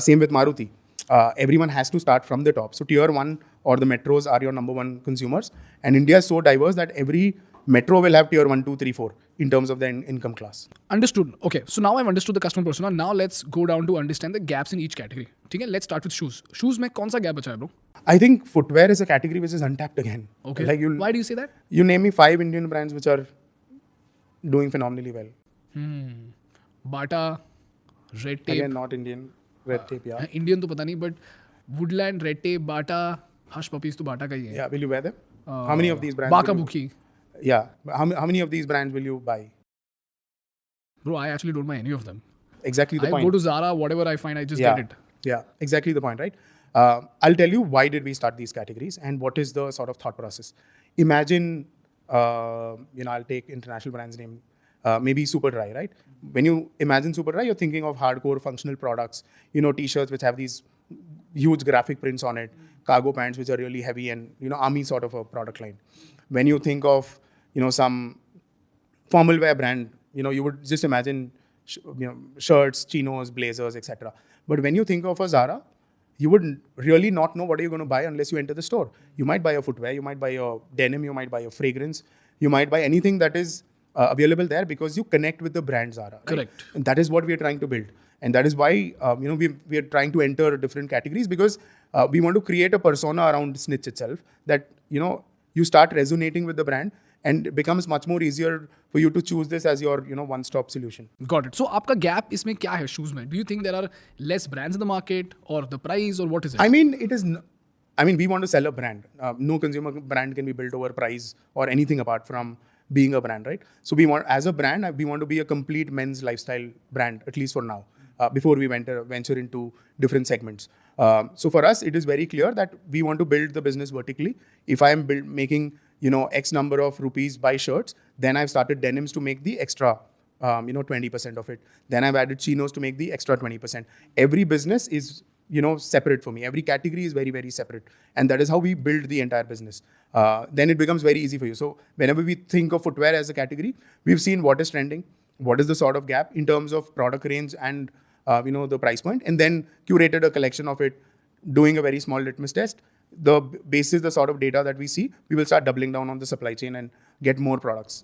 Same with Maruti. Everyone has to start from the top. So tier 1 or the metros are your number 1 consumers. And India is so diverse that every metro will have tier 1, 2, 3, 4 in terms of the income class. Understood. Okay, so now I've understood the customer persona. Now let's go down to understand the gaps in each category. Okay, let's start with shoes. Shoes में कौन सा gap बचा है bro? I think footwear is a category which is untapped again. Okay. Like Why do you say that? You name me 5 Indian brands which are doing phenomenally well. Bata, Red Tape. Again, not Indian. Red Tape, yeah. Indian तो पता नहीं, but Woodland, Red Tape, Bata, Hush Puppies तो Bata का ही है. Yeah, will you wear them? How many of these brands? Baka Buki. Yeah. How many of these brands will you buy? Bro, I actually don't buy any of them. Exactly the I point. go to Zara, whatever I find, I just get it. Yeah, exactly the point, right? I'll tell you why did we start these categories and what is the sort of thought process. Imagine, I'll take international brands name, maybe Superdry, right? When you imagine Superdry, you're thinking of hardcore functional products, t-shirts which have these huge graphic prints on it, cargo pants which are really heavy and, army sort of a product line. When you think of, some formal wear brand, you would just imagine, shirts, chinos, blazers, etc. But when you think of a Zara, you would really not know what you're going to buy unless you enter the store. You might buy a footwear, you might buy a denim, you might buy a fragrance, you might buy anything that is available there because you connect with the brand Zara. Right? Correct. And that is what we are trying to build. And that is why, we are trying to enter different categories because we want to create a persona around Snitch itself that, you start resonating with the brand and it becomes much more easier for you to choose this as your, one-stop solution. Got it. So आपका gap इसमें क्या है shoes में? Do you think there are less brands in the market or the price or what is it? I mean, we want to sell a brand. No consumer brand can be built over price or anything apart from being a brand, right? So as a brand, we want to be a complete men's lifestyle brand, at least for now, before we venture into different segments. So for us, it is very clear that we want to build the business vertically. If I am making, X number of rupees by shirts, then I've started denims to make the extra, 20% of it. Then I've added chinos to make the extra 20%. Every business is, separate for me. Every category is very, very separate. And that is how we build the entire business. Then it becomes very easy for you. So whenever we think of footwear as a category, we've seen what is trending, what is the sort of gap in terms of product range and, the price point, and then curated a collection of it, doing a very small litmus test. The basis, the sort of data that we see, we will start doubling down on the supply chain and get more products.